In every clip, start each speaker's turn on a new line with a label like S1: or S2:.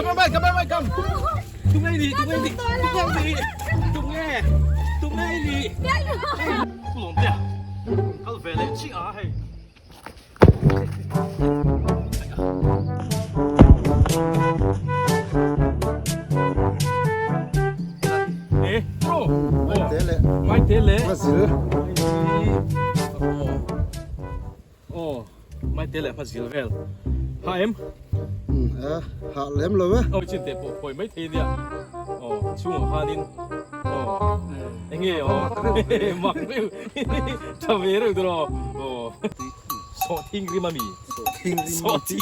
S1: cameraman come tung ngay đi lộn tè câu về lấy chị à hay ê bro mai thế lệ mai thế lệ phát triển về hai em
S2: hạ lém rồi á.
S1: Trên tệp bồi mấy thế nhỉ? Chung ở Hanin. Anh nghe mặc view, tao về rồi đó. So thiên ri mami. So thiên.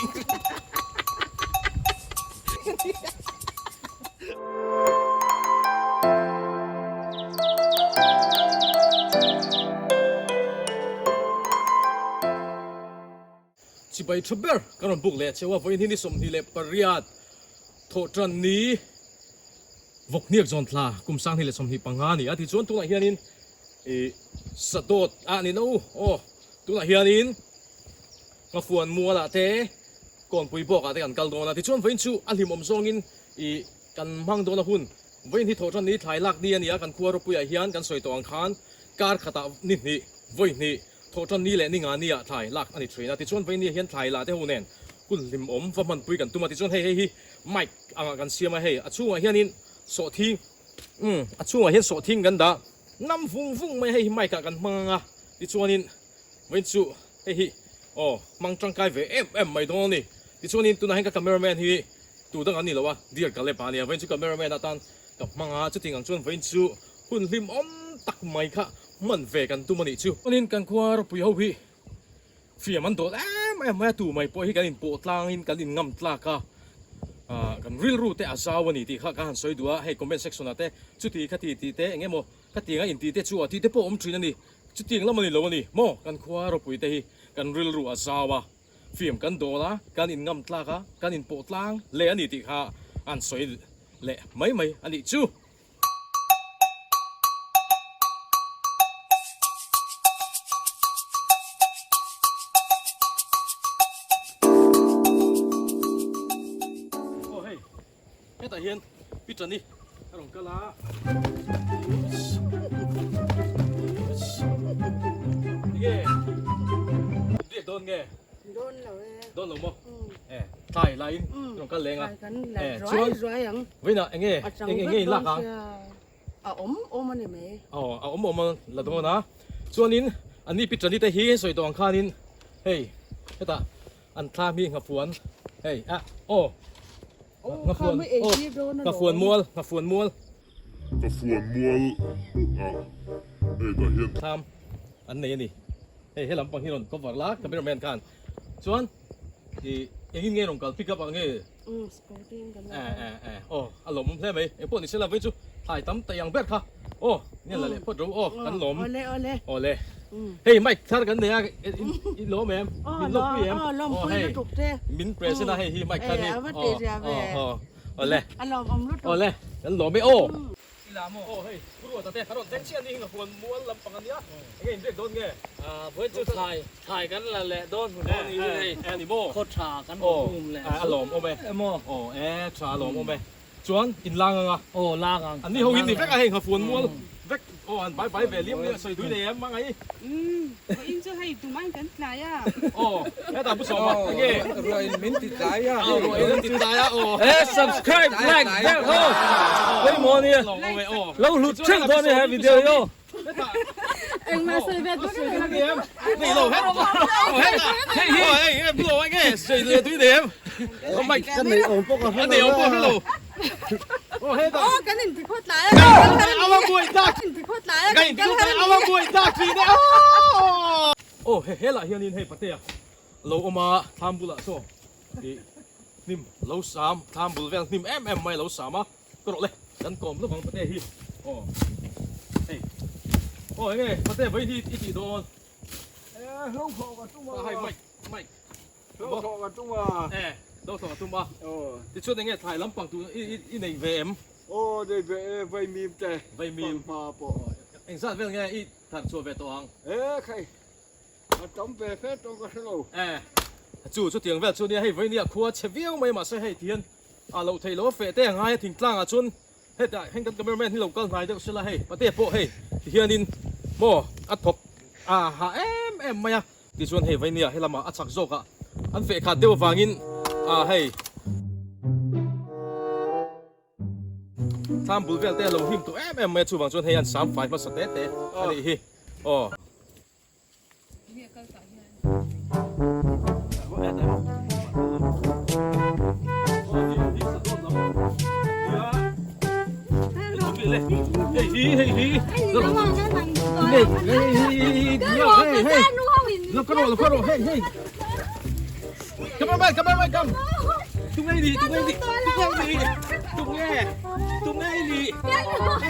S1: Chỉ bay chụp bờ, cái nó buộc lệ, chewa với hình som thì lệ pariat, thổ trần ní, vọc niek zon thla, cùng sang thì lệ som thì pangani, thì chốn tu lại hiền in, satot, nín tu lại hiền in, ngọc phuan mua là thế, còn bùi bọc thếกันkaldo thì chốn với chú, lim zong in,กันmang đó là hun, với thì thổ trần ní thái lạc đi anhกันkhua rupui hiền,กันsoi toang khan, car khata nín ní, với ní. Thổ trần ní lệ ní ngà ní à thái lạc anh chơi na thì chọn với ní hiền thái là thế hôn nè kun lim và mình bùiกันtụi mà thì chọn hey mikeกันเสียมาhey chú mà hiền in sọ thiên chú mà hiền sọ thiênกันđã năm phung mà hey mikeกันmang à thì chọn in với chú hey mang trang cái về em mày đó nè thì chọn in tụi này cái cameraman hi tụi đang ăn ní rồi đi cái lệ bà nè với chú cameraman đã tanกับmang à chú tiếng ăn chọn với chú kun lim tắc mày cảมันเวกันตัวมันอีจูวันนี้กันควารปุยเอาพี่ฟีมันโดดไม่ตัวไม่ปล่อยให้กันอินโปตลางอินกันอินงำตลากะกันรีรูเตะอาซาวันนี้ที่ข้ากันสวยดัวให้คอมเมนต์เซ็กชันนั่นเตะจุดที่ข้าตีเตะอย่างเงี้ยโมข้าตีงั้นอินตีเตะชัวที่เตะโปอมทรีนั่นนี่จุดที่งั้นมันนี่แล้ววันนี้โมกันควารปุยเตะกันรีรูอาซาวะฟีมกันโดละกันอินงำตลากะกันอินโปตลางเละอันนี้ที่ข้าอันสวยเละไม่อันนี้จูแต่เฮียนพี่จันนี่อารมณ์กะลาเรียกโดนไงโดนหรือมั้งถ่ายไลน์อารมณ์กะเลงอ่ะชวนวิ่งอ่ะเงี้ยลักอ่ะ
S3: อมมันนี่ไหม
S1: อมมันละตัวนะชวนนี้อันนี้พี่จันนี่แต่เฮียสวยตัวอังคารนี้เฮ้ยแต่อันท่ามีงับฝวนเฮ้ยngập phuồn muôn tham anh này hey làm bằng hiền có vật lá cái bên kan chuan thì anh nghe đồng cả pick up anh nghe anh lom thế mấy em bọn này sẽ làm với chúถ่ายtấm tay yang bét khaนี่แหละพ่อรู้กันหลมole heyไม่ถ้ากันเนี่ยอีหลมแม่มินลบพี่แอมมินเปรสนะheyไม่คันนี่ole oleกันหลมไม่อีหลามเฮ้ยรู้ว่าแต่ถนนเส้นเชียนนี่กับคนม้วนลำปังกันเนี้ยไงเด็กโดนไง
S4: เพื่อนจุดถ่ายกันแหละโดนคนนี้เลย
S1: แอนิโม
S4: โคตรฉากันมุมแหละ
S1: หลมโอเมฉาหลมโอเมจวนอินล่างอ่ะ
S4: ล่าง
S1: อันนี้เขาอินนี่แฟกอะไรกับฝนม้วนแฟกอันไปเวลี่เนี่ยใส่ถุยแดงมั้งไง
S3: อินจะให้ตุ้มันกันไหนอ่ะ
S1: แค่ตาผู้ชมอ่ะไง
S2: รวยมิ้นติดใจอ่ะ
S1: รวยติดใจอ่ะ
S4: subscribe like แค่เฮ้ยโมเนี่ยเราหลุดเชื่อตัวนี้ฮะวิดีโอ
S3: เอ็งมาซื้อแบบซื้อกัน
S1: เกมนี่เราให้เราพี่เราไงใส่ถุยแดงไม่
S2: กันในองค์ปกติ
S1: เดี๋ยวพวกเรา
S3: กันอินที่โคตรหลาย
S1: เอามาบุยดัก
S3: อินที่โคตรหลาย
S1: กันเอามาบุยดักสิเนี่ยเฮ้ยละเฮียนินเฮ้ยปะเตะเราเอามาทำบุละโซ่นิ่มเราสามทำบุลเวลนิ่มไม่เราสามอ่ะก็รอเลยดันกลมแล้วบังปะเตะฮีเฮ้ยไงปะเตะไปที่อีกโดน
S2: ห้องพอกับจุ้งมา
S1: ให้ไม่
S2: ห้องพอกับจุ้งมา
S1: đâu thọ tung ba thì chút này ngheถ่ายลำปังตัวอีในเวม
S2: ได้เวมีมแต่มาปอ
S1: เอ็งทราบเรื่องไงอีถ่ายชัวเวตัวอัง
S2: ใครมาจอมเวฟตรงกันเรา
S1: จู่ชุดเตียงเวชุดนี้ให้ไว้เนี่ยครัวเชฟเวียวไม่มาใส่ให้เทียน เราไทยเราเฟะเต้ง่ายทิ้งกลางชนเฮ้ยแต่ให้กันกับแม่ที่เราก็ง่ายเด็กสิละเฮ้ยประเทศโปเฮ้ยเฮียนินโมอัดทบหามา呀ที่ชวนเฮ้ยไว้เนี่ยให้เรามาอัดสักโจกอันเฟะขาดเดียวฟังอินเฮ้ยทำบุญเวลเต้เราหิมตัวมาชูฟังชวนเฮ้ยอัน3 5มาสเตเต้อันนี้เฮ้ยเฮ้ยเราก็รอเฮ้ยกำลังไปตุ้งไงดีเฮ้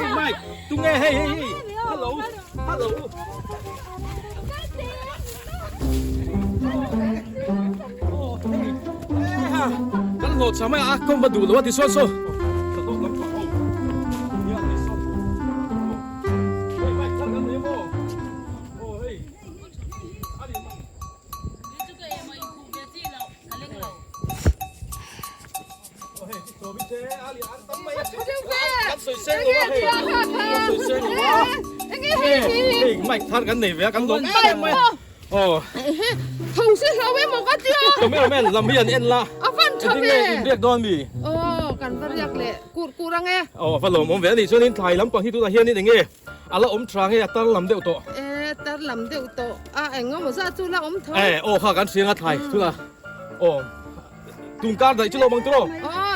S1: ยไม่ตุ้งไงเฮ้ยฮัลโหลกันโหลดสมัยก็มาดูแล้วว่าที่ส่วนไม่ทันกันหนีไปกันหลงไม่
S3: 同事เราไม่หมดก็เดียว
S1: ตัวแม่ลำเบียนเอ็นละเรียกดอนบี
S3: กันเรียกเลยกูรังไง
S1: ฟังหลงผมเวลาช่วงนี้ถ่ายลำก่อนที่ตัวเฮียนี่อย่างงี้แล้วอมทรางให้ตั้งลำเดียวตัว
S3: ตั้งลำเดียวตัวเอ็งก็มาซาจูละอมท
S1: ข้ากันเสียงถ่ายทุละตุงการได้จุลบังตัว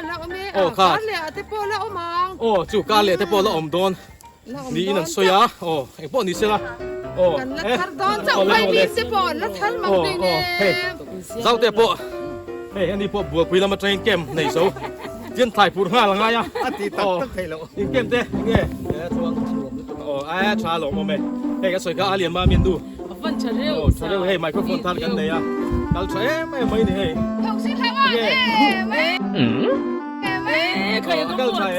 S3: แล้วอมการเลยแต่พอแล้วอมัง
S1: จุการเลยแต่พอแล้วอมโดนนี่นั่นสวยไอ้พวกนี้เสียละ
S3: กันละทัดดอนจะไปมีสิบอนละทัดมังดีเนี่ย
S1: เจ้าแต่พวกอันนี้พวกบัวคุยแล้วมาเทรนเกมในโซ่เจียนถ่ายพูดง่ายละง่าย
S2: ตีตักให้เรา
S1: ยิงเกมเต้เงี้ยชาหลงมาไหมก็สวยก็อาเลียนมาเมียนดู
S3: ฟันเฉลียว
S1: ไมโครโฟนทัดกันเลยกัลใช้ไม่นี่
S3: ทงสิทว่า
S1: กัลใช้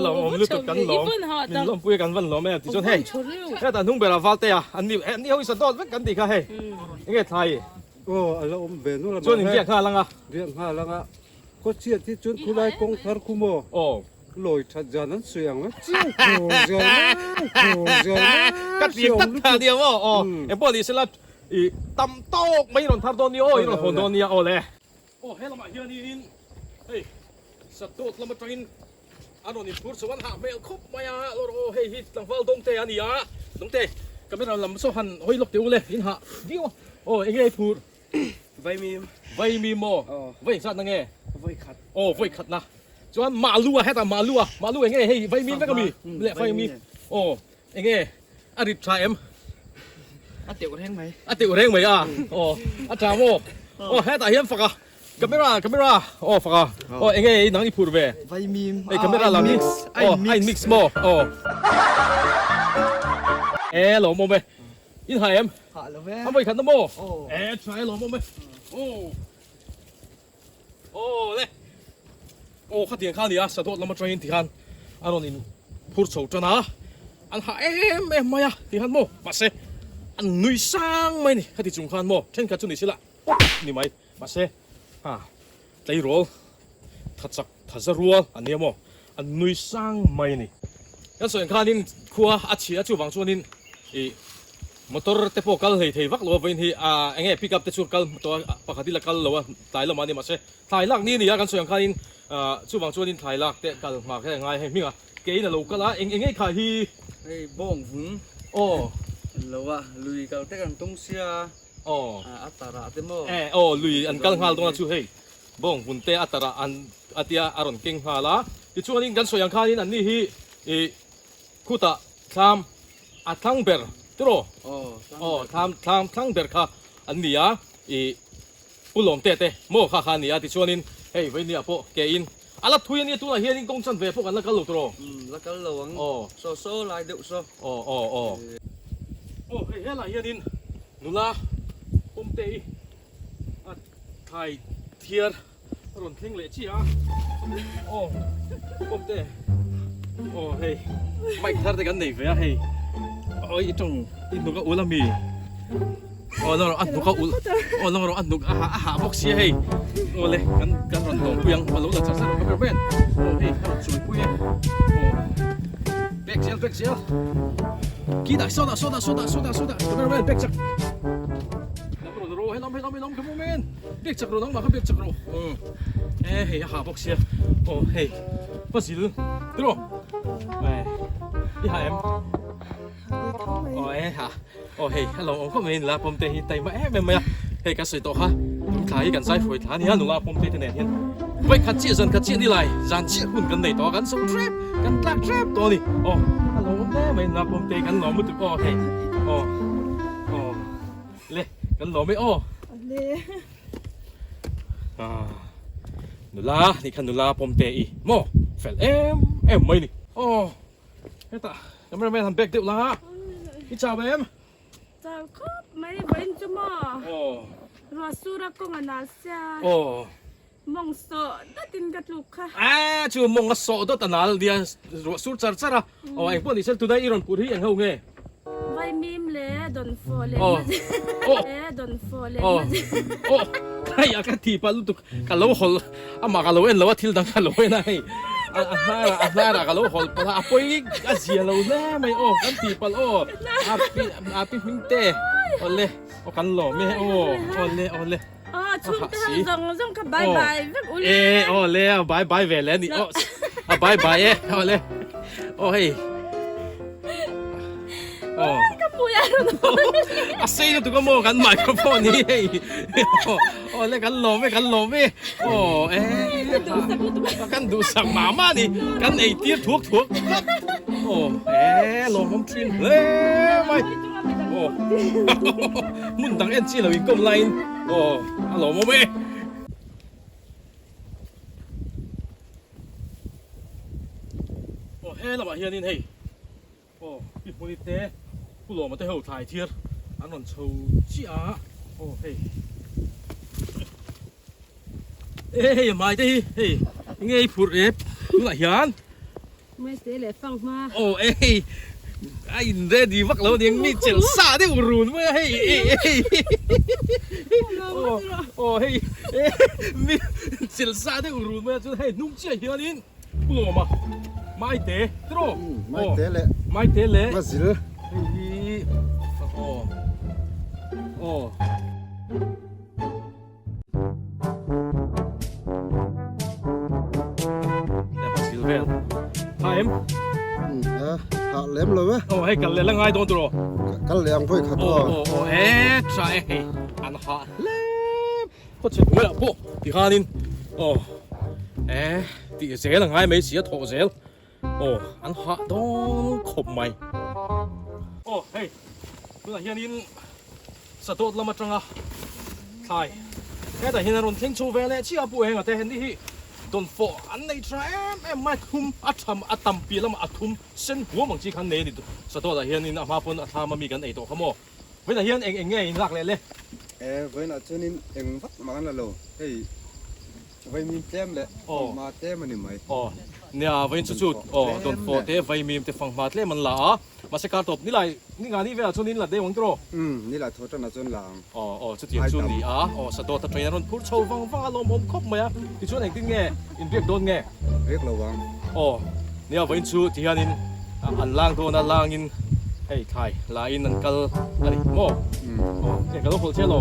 S1: เราไม่รู้จักกันหรอกมีลมปุยกันวันหรอแม่ที่ชนให้แค่แต่ทุ่งเบลาฟาเตียอันนี้เขาอิสระดกันดีค่ะเฮ้ยังไงไทย
S2: เราเบนุละ
S1: ชวนเรียกข้าลัง
S2: เรียกข้าลังก็เชียร์ที่จนคุณได้กงทาร์คุโมลอยทัดจานั้นเสียงว่าจิ้งโผล่
S1: กัดเสียงตัดเดียวไอ้พวกนี้สลับตำโต๊ะไม่หล่นทับโดนนี่หล่นโดนนี่เลยเฮ้ยเรามาเฮียนี่เฮ้ยสัตว์โต๊ะเรามาทรินอันนี้พูดสวรรค์หาเมลคบมาเราเฮ้ยตั้งฟังตรงเตะอันนี้ตรงเตะก็ไม่เราลำโซ่หันเฮ้ยลบเดี๋ยวเลยหินหาเดี๋ยวเอ็งไงพูด
S2: ไวมี
S1: โมไวสัตว์นั่งไง
S2: ไวขัด
S1: ไวขัดนะจวนมาลัวให้แต่มาลัวเอ็งไงเฮ้ยไวมีไม่ก็มีเละไวมีเอ็งไงอดีตชาย
S2: เตี๋ยวแห้งไหม
S1: เตี๋ยวแห้งไหมอาจารย์โมให้แต่เฮียนฝักกัมเมราฝักเอ็งไงหนังญี่ปุ่นเว้ย
S2: ไวมี
S1: กัมเมราลามิกซ์ไอมิกซ์โมหลงโมเว้ยยินหายทำไมขันน้ำโมใช่หลงโมเว้ยเลยข้าเตียงข้านี่สะดุดเรามาทรนที่ขันอันนี้พูดโฉจนะอันหามาที่ขันโมมาเซอันนุยสร้างไหมนี่ข้าที่จุงขันโมเช่นกันจุนี่สิละนี่ไหมมาเซใจรัวทัดรัวอันนี้โมอันนุยสร้างไหมนี่งั้นส่วนข้านี่ขัวอาชีพจู่วังส่วนนี้มอเตอร์เตปโปกัลเฮ้ยวักลัวไปนี่เอ็งพิกับเตชูกัลตัวปกติละกัลลัวตายละมานี่มาเซตายลักนี่กันส่วนข้านี่จู่วังส่วนนี้ตายลักเตะกัลมาแค่ไงให้มิ่งเกย์น่ะลูกกัลละเอ็งข้าที่
S2: บ้องหุ่นเราว่าลุยกับเตะกันตรงเสียอัตราเต็ม
S1: ลุยอันกัลหาตรงนั้นชูเฮ้ยบ้องหุ่นเตะอัตราอันอัตยาอารอนเก่งหาละที่ช่วงนี้กันส่วนข้านี่อันนี้คู่ตาทำทั้งเบอร์ตัวทั้งเบอร์ค่ะอันนี้ปุ่ลมเตะโม่ข้านี่ที่ช่วงนี้เฮ้ยวันนี้พวกเกย์อะไรทุยนี่ตัวเฮียนี่กงสันเวพวกกันแล้วก็ลุกตัว
S2: แล้วก็หลวงโซ่ลายเดือดโซ่
S1: เฮ้ยอะไรเฮียนี่นู่นละผมเตะไทยเทียร์รอนเข่งเละชี้ผมเตะเฮ้ยไม่ทันได้กันไหนเว้ยเฮ้ยตรงนุกอุลามีเราอันนุกอุลเราอันนุกอาหาบอกเสียเฮ้ย โอ้เลยกันรอนตรงเพียงมาลุ้นหลักสัตว์มาเป็นโอ้เฮ้ยช่วยปุ้ยโอ้เบกเชียวกี่ได้โซดามาเป็นเบกจักโรให้ล้มขโมยเมนเบกจักโรน้องมาเขาเบกจักโรเฮ้ยหาบอกเชียโอ้เฮ้ยภาษีลึงดูแม่ยี่ห้าเอ็มโอ้ฮะโอ้เฮ้ยฮัลโหลก็ไม่ละผมเตะไตมาไม่เฮ้ยกันสวยตัวฮะขายกันใส่ฝุ่นฐานนี่ฮะหนูละผมเตะที่ไหนเนี่ยไปขัดเจี๊ยนี่ไรจานเจี๊ยหุ่นกันในตัวกันส่งทริปกันตักทริปตัวนี่โอ้ฮัลโหลแม่ไม่ละผมเตะกันหล่อมุดตัวโอ้เฮ้ยโอ้เละกันหล่อไม่โอ้หนูละนี่คันหนูละผมเตะอีโม่เฟลไม่นี่โอ้เฮ้ยตายังไม่ทำเบรกเดี๋ยวละนี่จ้าเบม
S3: จ้าก็ไม่ได้เป็นจุ่มรัวสุรักก็งานอาเซียมองโซได้ตินกัดลูกค่ะ
S1: ชูมองก็โซดตนาเดียรัวสุจัดซะละไอ้พวกนี้เซลตัวได้อีรอนพูดที่ยังเฮาไง
S3: ไว้มีมเล่ดอนโฟเล่ดอนโฟเล่
S1: ใครอยากที่ปาลุตุกันแล้วหอลมากันแล้วแล้วว่าทิลดังกันแล้วนะน่ากันแล้วหอลปะอาปุยอาเซียแล้วแน่ไม่กันที่ปาอาปิมิงเต้เลยกันหล่อไม่เลย
S3: ชุดที่ทำจงกับบายแบบอุ้
S1: ยเลยบายเวลแล้วนี่บายเลยเฮ้ย
S3: กับปุยอะไร
S1: อาเซียนตัวก็มองกันใหม่กับพวกนี้เลยกันหล่อไม่กันดูสักหมามานี่กันไอเตี้ยถูกหล่อผมทรินเลยไม่มุนตังเอ็นจีเราอีกกลมไลน์ฮัลโหลโมเม่เฮ้ยเรามาเฮียนี่เฮ้ยพี่คนนี้เต้ผู้หล่อมาเต้าถ่ายเทียร์อันนั้นโชว์จีอาเฮ้ยมาเต้เฮ้ยไงพูดเอฟผู้หล่อเฮียน
S3: ไม่เสียเลยฟังมา
S1: ไอ้เด็ดดีวักแล้วยังมีเจลซ่าได้อุรุนเว้ยเฮ้ยมีเจลซ่าได้อุรุนเว้ยจนให้นุ่งเจี๊ยเฮียนินผู้หล่อมาไม่เตะตรง
S2: ไม่เตะเลยมาสิเลย
S1: แต่พอสิลเวลไทม์
S2: หาเล็มเลยวะ
S1: ให้กันเลยแล้วไงโดนตัว
S2: กันเลี้ยงเพื่อขัดตัว
S1: ใช่อันหาเล็มก็เฉยเว้ยพวกที่ข้านินที่เสียแล้วไงไม่เสียถอเสียอันหาต้องขบไหมเฮ้ยเมื่อเฮียนินสะดุดแล้วมาจังอ่ะใช่แค่แต่เฮียนรนทิ้งชูเวลเชี่ยปู่เองอ่ะแต่เห็นที่โดนฝอันในทรไม่คุ้มอัตำปีแล้วมาคุ้มเส้นหัวบางทีคันเนนี่สะดุดแต่เฮียนินมาปนทามามีกันไอตัวขโมยเว้ยแต่เฮียนเองไงรักเลย
S2: เว้ยน่ะเจ้านี่เองวัดมากันแล้วเฮ้ยไว้มีแต้มเลยมาแต้มมันนี่ไหม
S1: เนี่ยเว้ยชุดโดนฝเตะไว้มีแต่ฟังมาเตะมันหล่ามาสกัดตบนี่ไรนี่งานนี้เวลาช่วงนี้แหละเดี๋ยววังโต
S2: นี่แหละโทษนะจนหลัง
S1: ชุดเดียวชุดนี้สะดุดแต่เทรนน์พูดโชว์ฟังอารมณ์ผมครบไหมที่ช่วงไหนตึงไงอินเรียกโดนไง
S2: เรียกระวัง
S1: เนี่ยเว้ยชุดที่อันนี้อันล่างโดนอันล่างอินเฮ้ยใครลาอินนั่นกัลอะไรโม่เนี่ยกัลโลคนเชลโล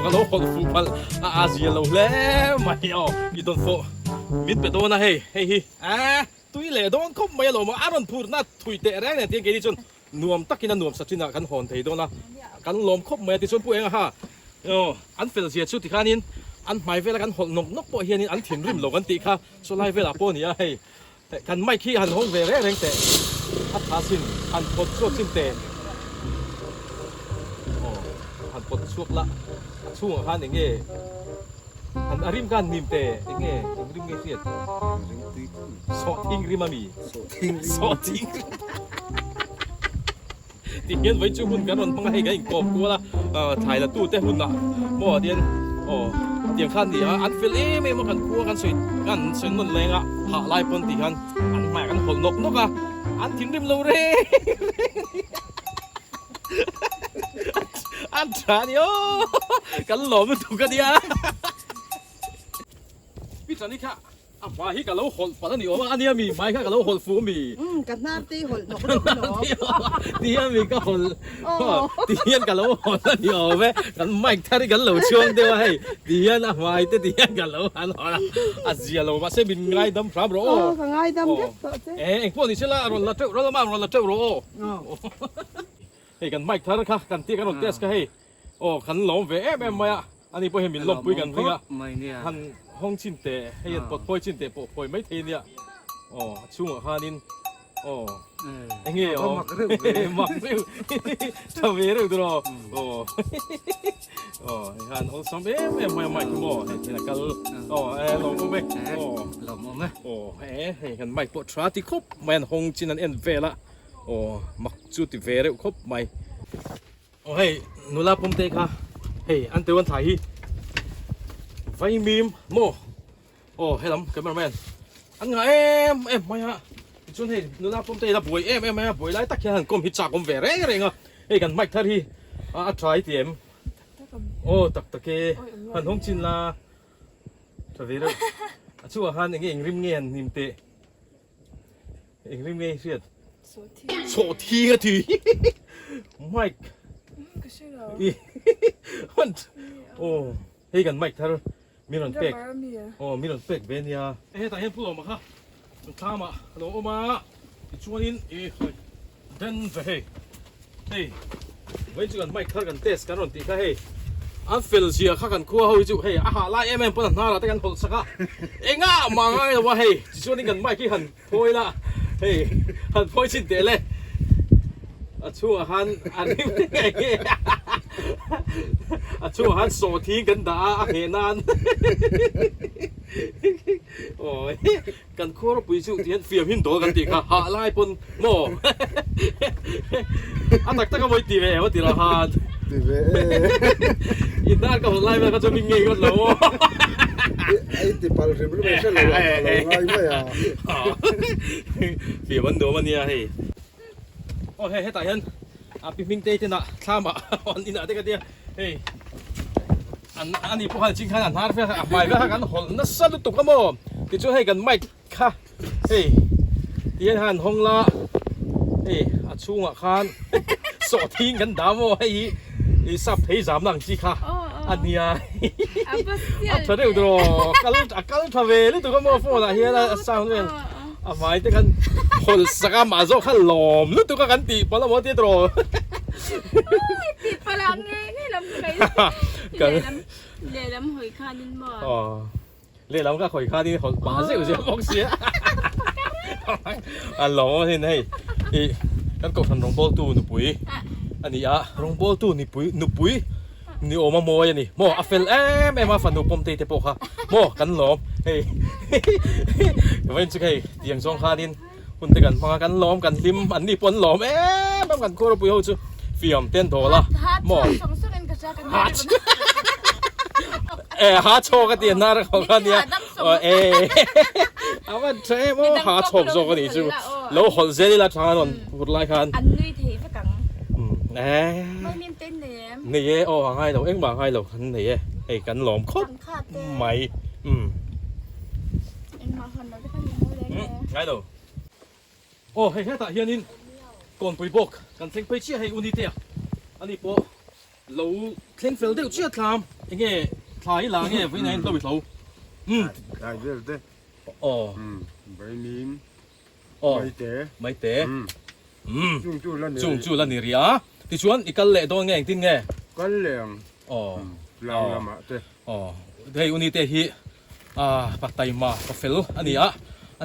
S1: กัลโลคนฟุตบอลอาเซียนเราแล้วไม่อีโดนโฟมิดไปโดนนะเฮ้ยตุยเล่โดนคบไม่หรอกมาอารมณ์พูดน่าถุยเตะแรงเนี่ยที่เกดิจนนวมตักกินนวมสัตว์ที่น่ากันหอนเทโดนนะกันลมคบไม่ที่ชนผู้เองฮะอันเฟลเซียชุดที่ข้านินอันไม่เวลากันหอนนกปะเฮียนินอันถิ่นริมหลงกันตีข้าส่วนไรเวลาปนี่เฮ้ยกันไม่ขี้หันห้องเวรแรงเตะอัดขาสินอันปดช่วงสินเตะอันปดช่วงละช่วงหันอย่างเงี้ยอันอาริมกันนิมเตะอย่างเงี้ยริมเงี้ยเสียดโซทิ้งริมามีโซทิ้งที่เห็นไว้ช่วยหุ่นกันมันพังให้กันอีกกบกูละถ่ายละตู้แต่หุ่นละบ่เดียนเตียงขั้นดีอันฟิลไม่มากันคัวกันสวยกันสวยนั่นแรงหาลายปนตีกันอันใหม่กันหดนกอันทิ้งริมเราเร่อันชาเนี่ยกันหล่อไม่ถูกกันดิ พี่จันนี่ค่ะมาฮิกับเราหดปัตตานีว่าอันนี้มีไม้ค่ะกับเราหดฟูมี
S5: กันหน้าตีหดหนกหนกหนก
S1: ตีนมีก็หดตีนกับเราหดแล้วเดียวไหมกันไม่ท่าที่กันเราช่วงเดียวให้ตีนอ่ะไม่แต่ตีนกับเราหันหัวอาเซียเรามาเซบินง่ายดำพร้อมรอ
S5: ก็ง่ายดำเด็กต่อเจ้
S1: เอ็งพวกนี้เชื่อละรอนละเจ้ารอนละมารอนละเจ้ารอเฮ้กันไม่ท่าค่ะกันตีกันรอนเตสก็ให้โอ้ขันหลงเว้ยแม่ไม่อ่ะอันนี้พอเห็นมีลมปุยกันเพื่อ
S2: ไม่เนี่ย
S1: หันห้องชินเตะให้ยันปลดปล่อยชินเตะปลดปล่อยไม่ทีเนี่ยอ๋อช่วงฮานินอ๋อไอ้เงี้ยอ๋อมักเร็วทำเร็วตัวอ๋ออ๋อฮันโอ้สมัยไม่ชั่วโมงเห็นกันอ๋อลงไปอ๋อ
S2: หลบมั้ย
S1: โอ้เฮ้กันไม่ปวดทราที่ครบแมนห้องชินนั่นเอ็นเวละโอ้มักจุดที่เวเร็วครบไม่โอ้เฮ้นูลาปุ่มเตะค่ะเฮ้อันเตวันถ่ายไฟมีมโมโอ้ให้ลำแคมเมอร์แมนอันไงไม่ฮะจนเห็นนูลาปุ่มเตะละป่วยไม่ฮะป่วยไรตักแค่หันก้มหิจากก้มเวเร่งอ่ะเฮ้กันไม่ทันทีทรายเตียมโอ้ตักตะเกหันห้องชินละทวีเร็วชั่วหันเองริมเงียนนิมเตะเองริมเงียนเสียดโสทีกันทีไม่มันโอ้เฮ้กันไม่ทันมีรอนเป็กโอ้มีรอนเป็กเบนียเฮ้แต่เห็นผู้หลงมาค่ะมันข้ามาฮัลโหลมาช่วงนี้เดินไปเฮ้เว้นจุกันไม่ทันกันเทสกันรอนตีค่ะเฮ้อันเฟลเซียข้ากันคั่วเฮาจุเฮ้ไล่ปนหน้าเราแต่กันหดสักเอ็งมาไงวะเฮ้ช่วงนี้กันไม่กี่หันโพยละเฮ้หันโพยชินเตะเลยชั่วหันอันนี้ไงชั่วหันโสทีกันด่าเฮนันโอ้ยกันคั่วเราปุยจุเทียนเฟียมหินโตกันตีค่ะหาไล่ปนโม่อันตักตะก็ไม่ตีเลยว่าตีละหัน
S2: ตีเว้ย
S1: อินด้านก็ไล่ไปก็จะมีเงี้ยก็แล้ว
S2: ไอ้ที่ปาร์ตี้ไม่ใช่เลยง่ายไหมอ่ะ
S1: เฟียมันโดมันเนี่ยเฮ้โอ้เฮ้ให้ตายเห็นปิงเตยน่ะข้ามอันนี้น่ะเด็กเดียเฮ้อันนี้พวกเขาจริงขนาดนั้นเพื่อไม่เพื่อกันหอนนั่นสั่นตุกกันบ่ที่ช่วยให้กันไม่ค่ะเฮ้ที่หันห้องละเฮ้ช่วงคันสอดทิ้งกันดาวให้สับให้สามหลังจีค่ะอันนี้เธอเรียกตัวกันทำเวลี่ตัวก็มอฟนะเฮียละสาวเนี่ยไม่แต่กันคนสักมาโซ่ขันหลอมนึกตัวกันตีปลาหมอตีตัว
S3: ตีพลังไงนี่ลำไงเลี้ยลำหอยคาดินบ่
S1: อ๋อเลี้ยลำก็หอยคาดินหอยบาเสียเสียบอกเสียอันหลอมเห็นให้กันกบทันรองโบตูนุปุยอันนี้รองโบตูนุปุยนี่โอมาโมยนี่โมอาเฟลมาฟันดูปมเตะปกค่ะโมกันหลอมเฮ้ยเว้นสุดเฮ้ยเตียงซองคาดินคุณเตกันมากันล้อมกันริมอันนี้ปนล้อมบ้างกันโคตรปุยเขาจูฟิล์มเต้นโถละหมอหาโชว์กันเตียนน่ารักของกันเนี่ยเอาว่าใช่โมหาโชว์โชว์กันนี่จูแล้วหดเซลิลาทานนพูดไล่กัน
S3: อันนี้ทีสักกังไม่มีเต้นเลย
S1: นี่โอ้หางไงเราเอ็งบางไงเราคันนี่ไอ้กันหลอมคดไหม
S3: เอ็งมาคนเราจะไปยังไง
S1: ไงเราโอ้เฮ้ยแต่เฮียนินก่อนไปบอกกันเซ็งไปเชี่ยให้อุนิเตียอันนี้พอเราเซ็งเฟลเดียวเชี่ยทำยังไงทายหลังไงไว้ไหนเราไปเรา
S2: ได้เด้อเด้อ
S1: อ๋อ
S2: ใบมีม
S1: ไม่เตะ
S2: จุ่
S1: แล้วนี่เรียที่ชวนอีกกันเละตัวไงทิ้งไง
S2: กันเลี้ยง
S1: อ๋อ
S2: เราละมาเตะ
S1: อ๋อเฮ้ยอุนิเตะฮีปักไตมาปักเฟลอันนี้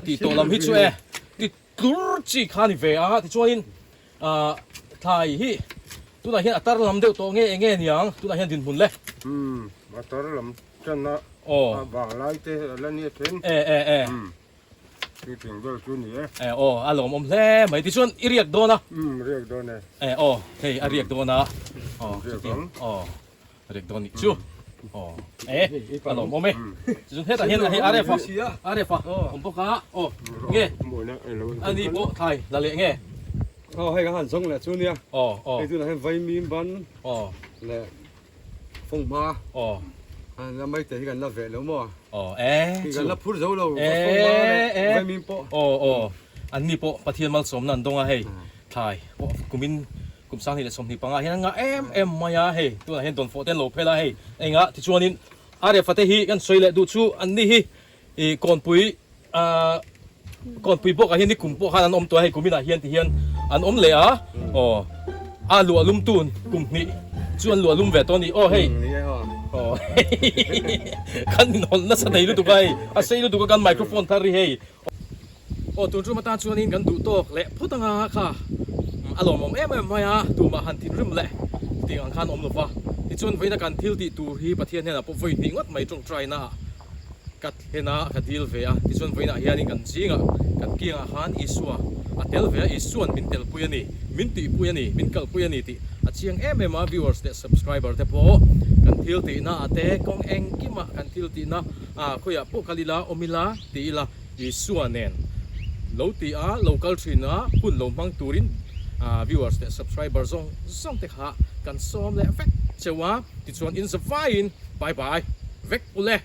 S1: ที่ตัวลำฮิตช่วยที่กุจิคานิเวที่ชวนทายฮีตัวไหนเห็นอัตราลำเดียวตัวเงี้ยนี่ยังตัวไหนเห็นดินหุ่นเลย
S2: อัตราลำจันนะบางไล่เตะแล้วนี่เห็นที่ถึงเรื่องชุนนี่
S1: โอ้อารมณ์อมแล่ไม่ที่ชวนเรียกโดนนะ
S2: เรียกโดน
S1: เนี่ยโอ้เฮ้ยเรียกโดนนะ
S2: เรียกโดน
S1: เรียกโดนนี่ชูอารมณ์อมไหมจุดเห็นแต่เห็นอะไรอะไรฟ้าผมพกขาโอ้เงี้ยอันนี้โอ้ไทยละเละเงี้ย
S2: เขาให้กันหันส่งแหละชุนเนี่ยไอ้ตัวนั้นให้ไวมีบันแหละฟงมา
S6: 那没得个那肥了么？
S1: อ๋อ
S6: 个那铺走了，外面包。
S1: อ๋ออันนี้ปะเทียนมัลสมนันตรงอ่ะเฮ้ยไทยกุมินกุมสร้างนี่แหละสมที่ปังอ่ะเห็นงะมายาเฮ้ยตัวเห็นตอนโฟเต้นโลเพล่าเฮ้ยไอ้งะที่ชวนนินอาเรฟเตฮีกันสวยเลยดูชูอันนี้ฮีก่อนปุยก่อนปุยพวกเห็นนี่กุมพวกฮันอมตัวให้กุมินอ่ะเห็นที่เห็นอันอมเลยอ่ะอ๋อลัวลุ่มตูนกุมนี่ชวนลัวลุ่มเวตัวนี้โอ้เฮ้ย
S6: 你好。
S1: อ๋อ kan non na sa dailu tu kai a seilu tu kan microphone thari hei o tu chu mata chuanin kan du tok le phutanga kha alom om em maya tu ma han tin rim le ting ang khan om lo fa ti chun veina kan thil ti tur hi pathian hena po voi ni ngot mai tong try na kat hena ka dil ve a ti chun veina hianin kan chinga kan kinga han isua a tel ve isuan min tel puyani min ti puyani min kal puyani ti a chiang em a viewers te subscriber te po kan thil ti na ate kong eng kima kan thil ti na khoya po kalila omila ti la isuanen lo ti a local trina hun lo mang turin viewers te subscriber zong te kha kan som le effect chewa ti chuan in sa fine bye bye vek ule